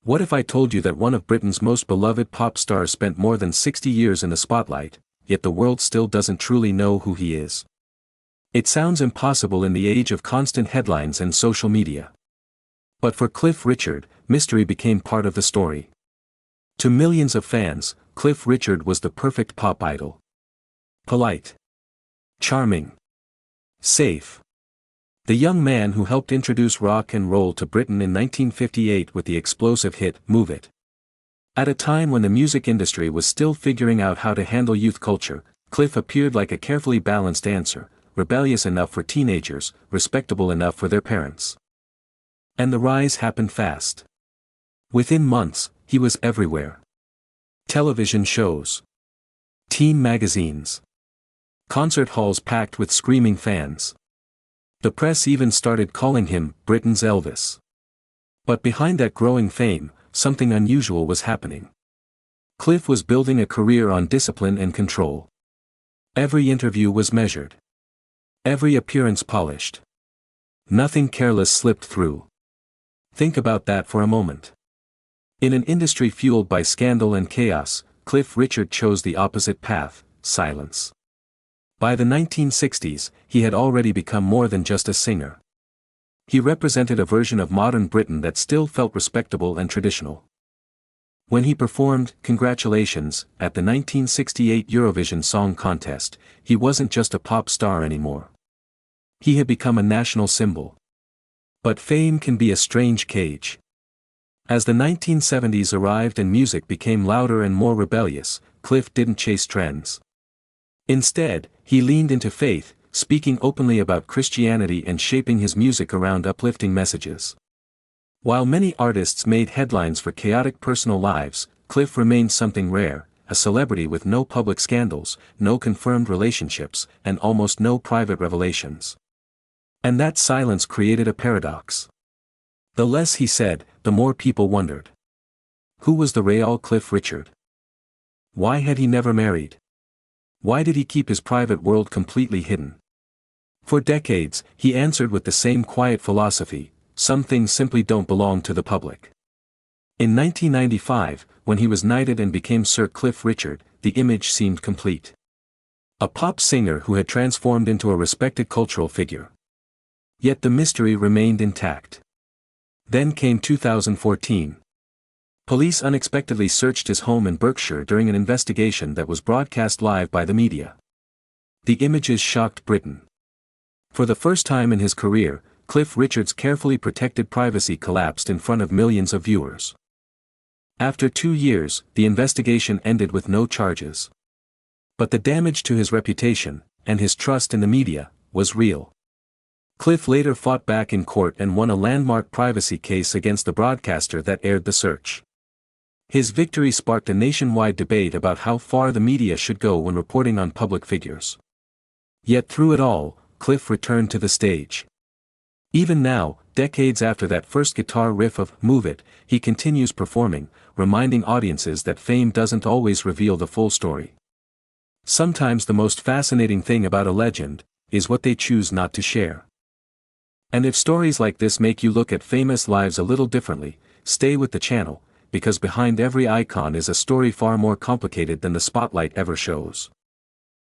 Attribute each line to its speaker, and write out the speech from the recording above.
Speaker 1: What if I told you that one of Britain's most beloved pop stars spent more than 60 years in the spotlight, yet the world still doesn't truly know who he is? It sounds impossible in the age of constant headlines and social media. But for Cliff Richard, mystery became part of the story. To millions of fans, Cliff Richard was the perfect pop idol. Polite. Charming. Safe. The young man who helped introduce rock and roll to Britain in 1958 with the explosive hit, Move It. At a time when the music industry was still figuring out how to handle youth culture, Cliff appeared like a carefully balanced answer, rebellious enough for teenagers, respectable enough for their parents. And the rise happened fast. Within months, he was everywhere. Television shows. Teen magazines. Concert halls packed with screaming fans. The press even started calling him Britain's Elvis. But behind that growing fame, something unusual was happening. Cliff was building a career on discipline and control. Every interview was measured. Every appearance polished. Nothing careless slipped through. Think about that for a moment. In an industry fueled by scandal and chaos, Cliff Richard chose the opposite path, silence. By the 1960s, he had already become more than just a singer. He represented a version of modern Britain that still felt respectable and traditional. When he performed Congratulations at the 1968 Eurovision Song Contest, he wasn't just a pop star anymore. He had become a national symbol. But fame can be a strange cage. As the 1970s arrived and music became louder and more rebellious, Cliff didn't chase trends. Instead, he leaned into faith, speaking openly about Christianity and shaping his music around uplifting messages. While many artists made headlines for chaotic personal lives, Cliff remained something rare, a celebrity with no public scandals, no confirmed relationships, and almost no private revelations. And that silence created a paradox. The less he said, the more people wondered. Who was the real Cliff Richard? Why had he never married? Why did he keep his private world completely hidden? For decades, he answered with the same quiet philosophy: some things simply don't belong to the public. In 1995, when he was knighted and became Sir Cliff Richard, the image seemed complete. A pop singer who had transformed into a respected cultural figure. Yet the mystery remained intact. Then came 2014. Police unexpectedly searched his home in Berkshire during an investigation that was broadcast live by the media. The images shocked Britain. For the first time in his career, Cliff Richard's carefully protected privacy collapsed in front of millions of viewers. After 2 years, the investigation ended with no charges. But the damage to his reputation, and his trust in the media, was real. Cliff later fought back in court and won a landmark privacy case against the broadcaster that aired the search. His victory sparked a nationwide debate about how far the media should go when reporting on public figures. Yet through it all, Cliff returned to the stage. Even now, decades after that first guitar riff of Move It, he continues performing, reminding audiences that fame doesn't always reveal the full story. Sometimes the most fascinating thing about a legend is what they choose not to share. And if stories like this make you look at famous lives a little differently, stay with the channel, because behind every icon is a story far more complicated than the spotlight ever shows.